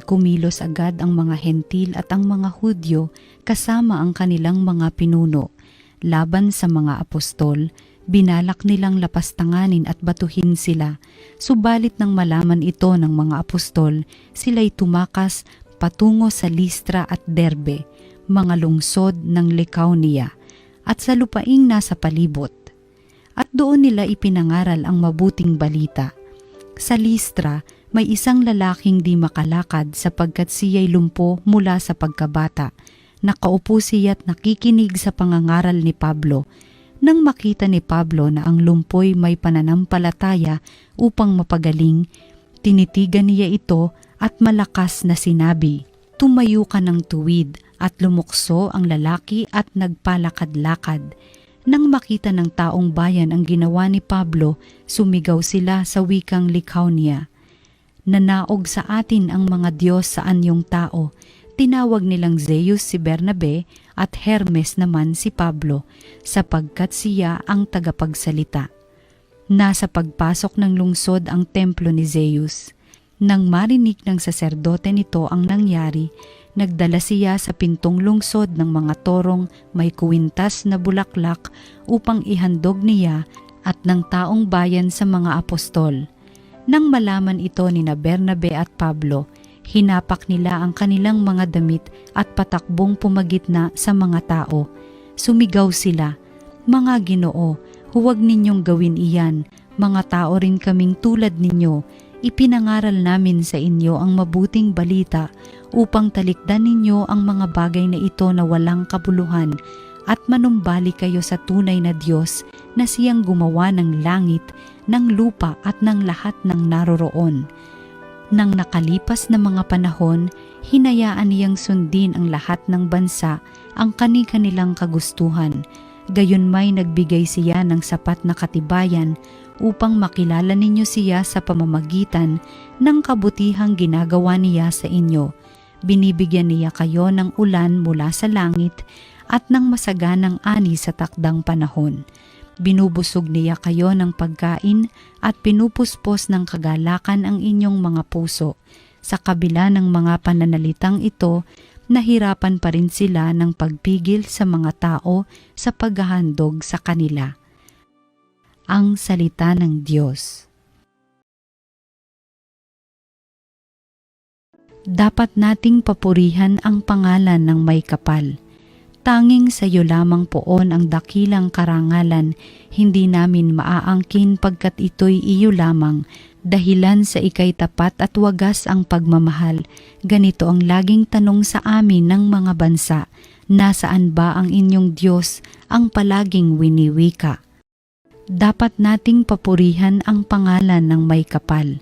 kumilos agad ang mga Hentil at ang mga Hudyo kasama ang kanilang mga pinuno. Laban sa mga apostol, binalak nilang lapastanganin at batuhin sila. Subalit nang malaman ito ng mga apostol, sila'y tumakas patungo sa Listra at Derbe, mga lungsod ng Lycaonia, at sa lupaing nasa palibot. At doon nila ipinangaral ang mabuting balita. Sa Listra, may isang lalaking di makalakad sapagkat siya'y lumpo mula sa pagkabata. Nakaupo siya't nakikinig sa pangangaral ni Pablo. Nang makita ni Pablo na ang lumpoy may pananampalataya upang mapagaling, tinitigan niya ito at malakas na sinabi, "Tumayo ka ng tuwid," at lumukso ang lalaki at nagpalakad-lakad. Nang makita ng taong bayan ang ginawa ni Pablo, sumigaw sila sa wikang Lycaonia, "Nanaog sa atin ang mga Diyos sa anyong tao." Tinawag nilang Zeus si Bernabe at Hermes naman si Pablo, sapagkat siya ang tagapagsalita. Nasa pagpasok ng lungsod ang templo ni Zeus. Nang marinig ng saserdote nito ang nangyari, nagdala siya sa pintong lungsod ng mga torong may kuwintas na bulaklak upang ihandog niya at ng taong bayan sa mga apostol. Nang malaman ito ni Bernabe at Pablo, hinapak nila ang kanilang mga damit at patakbong pumagitna sa mga tao. Sumigaw sila, "Mga Ginoo, huwag ninyong gawin iyan. Mga tao rin kaming tulad ninyo. Ipinangaral namin sa inyo ang mabuting balita upang talikdan ninyo ang mga bagay na ito na walang kabuluhan at manumbalik kayo sa tunay na Diyos na siyang gumawa ng langit, ng lupa at ng lahat ng naroroon." Nang nakalipas na mga panahon, hinayaan niyang sundin ang lahat ng bansa ang kani-kanilang kagustuhan. Gayunmay nagbigay siya ng sapat na katibayan upang makilala ninyo siya sa pamamagitan ng kabutihang ginagawa niya sa inyo. Binibigyan niya kayo ng ulan mula sa langit at ng masaganang ani sa takdang panahon. Binubusog niya kayo ng pagkain at pinupuspos ng kagalakan ang inyong mga puso. Sa kabila ng mga pananalitang ito, nahirapan pa rin sila ng pagpigil sa mga tao sa paghahandog sa kanila. Ang salita ng Diyos. Dapat nating papurihan ang pangalan ng may kapal. Tanging sa iyo lamang poon ang dakilang karangalan, hindi namin maaangkin pagkat ito'y iyo lamang, dahilan sa ika'y tapat at wagas ang pagmamahal. Ganito ang laging tanong sa amin ng mga bansa, nasaan ba ang inyong Diyos, ang palaging winiwika? Dapat nating papurihan ang pangalan ng may kapal.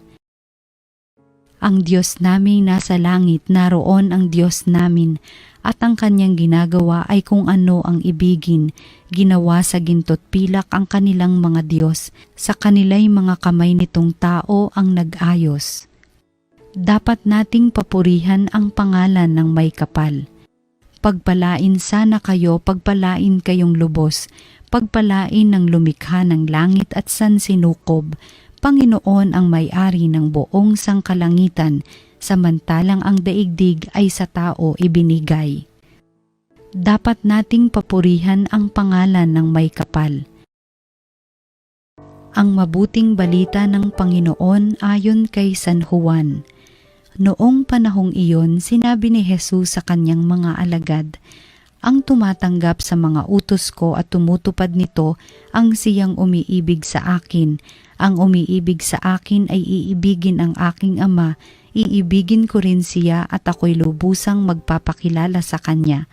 Ang Diyos namin nasa langit, naroon ang Diyos namin, at ang kanyang ginagawa ay kung ano ang ibigin. Ginawa sa ginto't pilak ang kanilang mga Diyos, sa kanila'y mga kamay nitong tao ang nag-ayos. Dapat nating papurihan ang pangalan ng may kapal. Pagpalain sana kayo, pagpalain kayong lubos, pagpalain ng lumikha ng langit at sansinukob, Panginoon ang may-ari ng buong sangkalangitan, samantalang ang daigdig ay sa tao ibinigay. Dapat nating papurihan ang pangalan ng may kapal. Ang mabuting balita ng Panginoon ayon kay San Juan. Noong panahong iyon, sinabi ni Jesus sa kanyang mga alagad, "Ang tumatanggap sa mga utos ko at tumutupad nito ang siyang umiibig sa akin. Ang umiibig sa akin ay iibigin ang aking Ama, iibigin ko rin siya at ako'y lubusang magpapakilala sa kanya."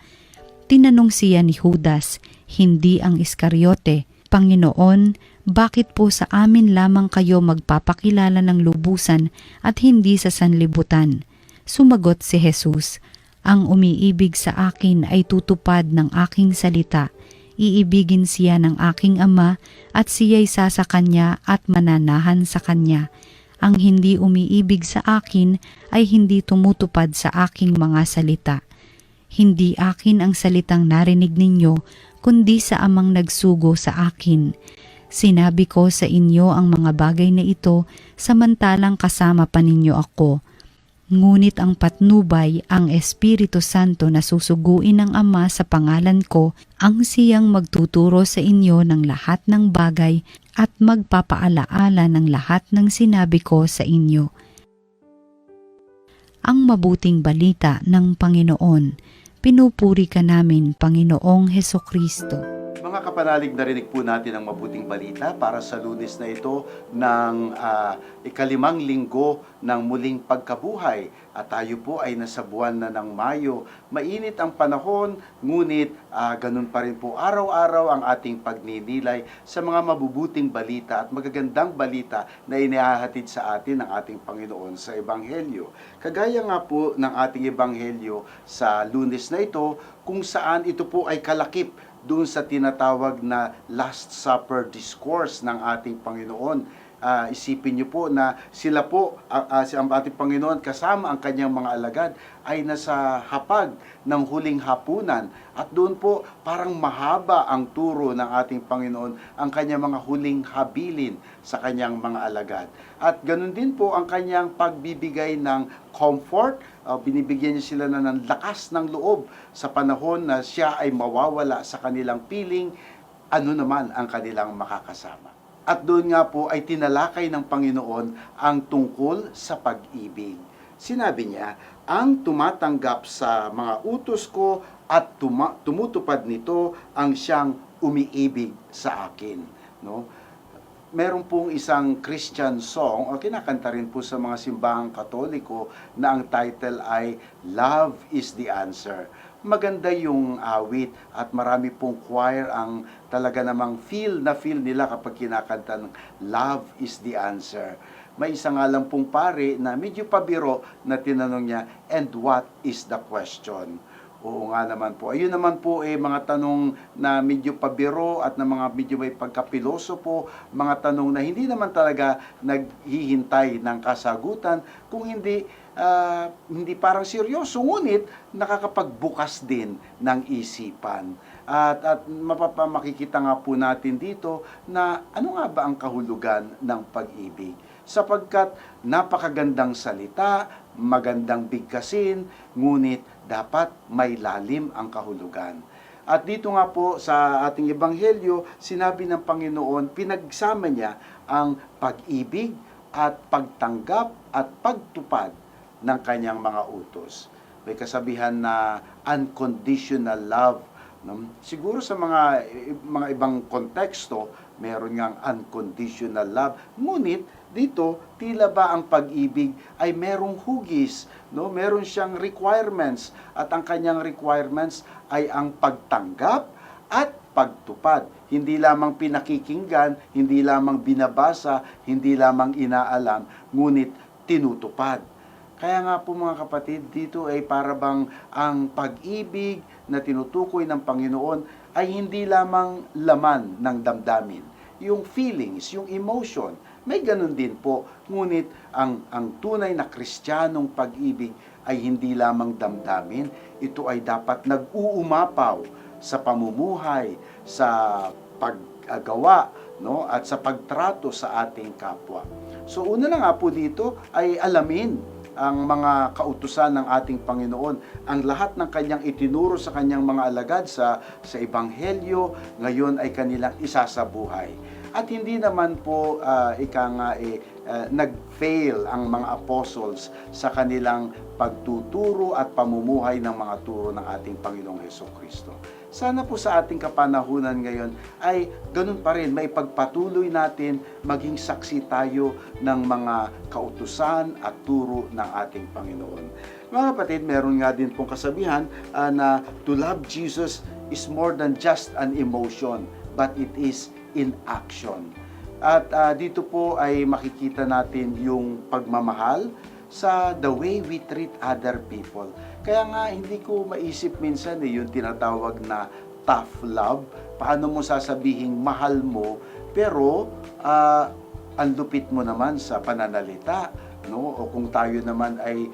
Tinanong siya ni Judas, hindi ang Iscariote, "Panginoon, bakit po sa amin lamang kayo magpapakilala ng lubusan at hindi sa sanlibutan?" Sumagot si Jesus, "Ang umiibig sa akin ay tutupad ng aking salita. Iibigin siya ng aking Ama at siya'y sa kanya at mananahan sa kanya. Ang hindi umiibig sa akin ay hindi tumutupad sa aking mga salita. Hindi akin ang salitang narinig ninyo, kundi sa Amang nagsugo sa akin. Sinabi ko sa inyo ang mga bagay na ito, samantalang kasama pa ninyo ako. Ngunit ang patnubay, ang Espiritu Santo na susuguin ng Ama sa pangalan ko, ang siyang magtuturo sa inyo ng lahat ng bagay at magpapaalaala ng lahat ng sinabi ko sa inyo. Ang mabuting balita ng Panginoon. Pinupuri ka namin, Panginoong Hesukristo. Mga kapanalig, narinig po natin ang mabuting balita para sa Lunes na ito ng ikalimang linggo ng muling pagkabuhay. At tayo po ay nasa buwan na ng Mayo. Mainit ang panahon, ngunit ganun pa rin po araw-araw ang ating pagninilay sa mga mabubuting balita at magagandang balita na inihahatid sa atin ng ating Panginoon sa Ebanghelyo. Kagaya nga po ng ating Ebanghelyo sa Lunes na ito, kung saan ito po ay kalakip doon sa tinatawag na Last Supper Discourse ng ating Panginoon. Isipin niyo po na sila po, ang ating Panginoon kasama ang kanyang mga alagad ay nasa hapag ng huling hapunan. At doon po parang mahaba ang turo ng ating Panginoon, ang kanyang mga huling habilin sa kanyang mga alagad. At ganun din po ang kanyang pagbibigay ng comfort. Binibigyan niya sila na ng lakas ng loob sa panahon na siya ay mawawala sa kanilang piling, ano naman ang kanilang makakasama. At doon nga po ay tinalakay ng Panginoon ang tungkol sa pag-ibig. Sinabi niya, ang tumatanggap sa mga utos ko at tumutupad nito ang siyang umiibig sa akin. No? Meron pong isang Christian song o kinakanta rin po sa mga simbahang Katoliko na ang title ay Love is the Answer. Maganda yung awit at marami pong choir ang talaga namang feel nila kapag kinakanta ng Love is the Answer. May isa nga lang pong pare na medyo pabiro na tinanong niya, and what is the question? Oo nga naman po. Ayun naman po mga tanong na medyo pabiro at na mga medyo may pagkapilosopo, mga tanong na hindi naman talaga naghihintay ng kasagutan, kung hindi parang seryoso, ngunit nakakapagbukas din ng isipan. At makikita nga po natin dito na ano nga ba ang kahulugan ng pag-ibig. Sapagkat napakagandang salita, magandang bigkasin, ngunit dapat may lalim ang kahulugan. At dito nga po sa ating Ebanghelyo, sinabi ng Panginoon, pinagsama niya ang pag-ibig at pagtanggap at pagtupad ng kanyang mga utos. May kasabihan na unconditional love. No? Siguro sa mga ibang konteksto, meron ngang unconditional love. Ngunit dito, tila ba ang pag-ibig ay merong hugis, no? Meron siyang requirements at ang kanyang requirements ay ang pagtanggap at pagtupad. Hindi lamang pinakikinggan, hindi lamang binabasa, hindi lamang inaalam, ngunit tinutupad. Kaya nga po mga kapatid, dito ay para bang ang pag-ibig na tinutukoy ng Panginoon ay hindi lamang laman ng damdamin. Yung feelings, yung emotion, may ganun din po. Ngunit ang tunay na Kristiyanong pag-ibig ay hindi lamang damdamin. Ito ay dapat nag-uumapaw sa pamumuhay, sa paggawa, no? At sa pagtrato sa ating kapwa. So una na nga po dito ay alamin ang mga kautusan ng ating Panginoon, ang lahat ng kanyang itinuro sa kanyang mga alagad sa Ebanghelyo, ngayon ay kanilang isasabuhay. At hindi naman po nag-fail ang mga apostles sa kanilang pagtuturo at pamumuhay ng mga turo ng ating Panginoong Hesukristo. Sana po sa ating kapanahunan ngayon ay ganun pa rin, may pagpatuloy natin maging saksi tayo ng mga kautusan at turo ng ating Panginoon. Mga kapatid, meron nga din pong kasabihan na to love Jesus is more than just an emotion, but it is in action. At dito po ay makikita natin yung pagmamahal sa the way we treat other people. Kaya nga hindi ko maisip minsan yung tinatawag na tough love. Paano mo sasabihing mahal mo pero ang lupit mo naman sa pananalita, no? O kung tayo naman ay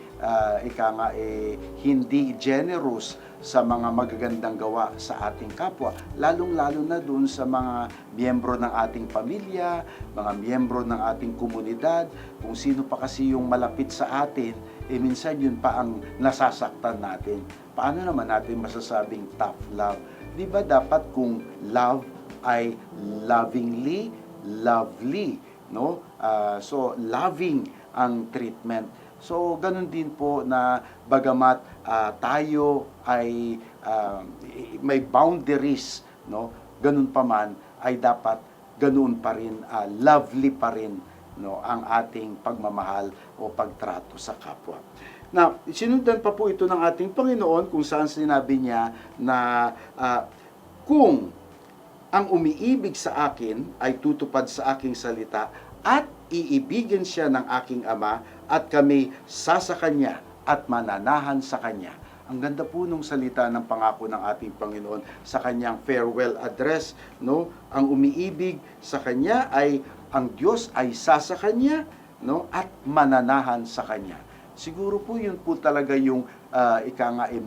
hindi generous sa mga magagandang gawa sa ating kapwa, lalong-lalo na dun sa mga miyembro ng ating pamilya, mga miyembro ng ating komunidad, kung sino pa kasi yung malapit sa atin, minsan yun pa ang nasasaktan natin. Paano naman natin masasabing tough love? Di ba dapat kung love ay lovingly, lovely, no? So, loving ang treatment. So, ganun din po na bagamat tayo ay may boundaries, no? Ganun pa man, ay dapat ganoon pa rin, lovely pa rin, no, ang ating pagmamahal o pagtrato sa kapwa. Now, sinundan pa po ito ng ating Panginoon kung saan sinabi niya na kung ang umiibig sa akin ay tutupad sa aking salita at iibigin siya ng aking Ama at kami sasakanya at mananahan sa kanya. Ang ganda po nung salita ng pangako ng ating Panginoon sa kanyang farewell address, no? Ang umiibig sa kanya ay ang Diyos ay sasakanya, no? At mananahan sa kanya. Siguro po yun po talaga yung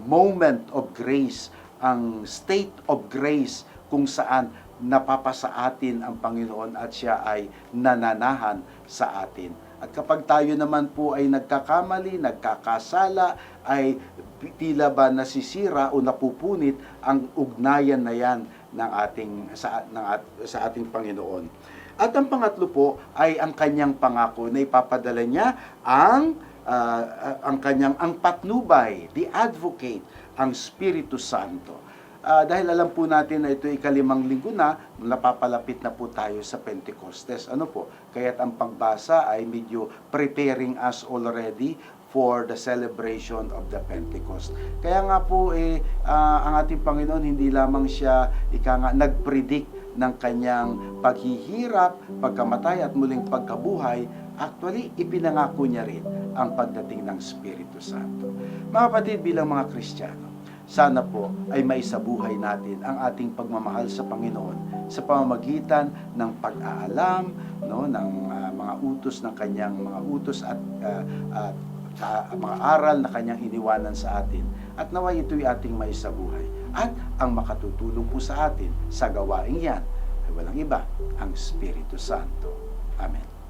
moment of grace, ang state of grace kung saan napapasa atin ang Panginoon at siya ay nananahan sa atin. At kapag tayo naman po ay nagkakamali, nagkakasala, ay tila ba nasisira o napupunit ang ugnayan na yan ng sa ating Panginoon. At ang pangatlo po ay ang kanyang pangako na ipapadala niya ang patnubay, the advocate, ang Espiritu Santo. Dahil alam po natin na ito ay 5 linggo na, napapalapit na po tayo sa Pentecostes. Ano po? Kaya't ang pagbasa ay medyo preparing us already for the celebration of the Pentecost. Kaya nga po ang ating Panginoon hindi lamang siya nag-predict ng kanyang paghihirap, pagkamatay at muling pagkabuhay. Actually, ipinangako niya rin ang pagdating ng Espiritu Santo. Mga kapatid, bilang mga Kristiyano, sana po ay maisabuhay natin ang ating pagmamahal sa Panginoon sa pamamagitan ng pag-aalam, no, ng mga utos ng kanyang mga utos at mga aral na kanyang iniwanan sa atin. At naway ito'y ating maisabuhay. At ang makatutulong po sa atin sa gawaing yan ay walang iba, ang Espiritu Santo. Amen.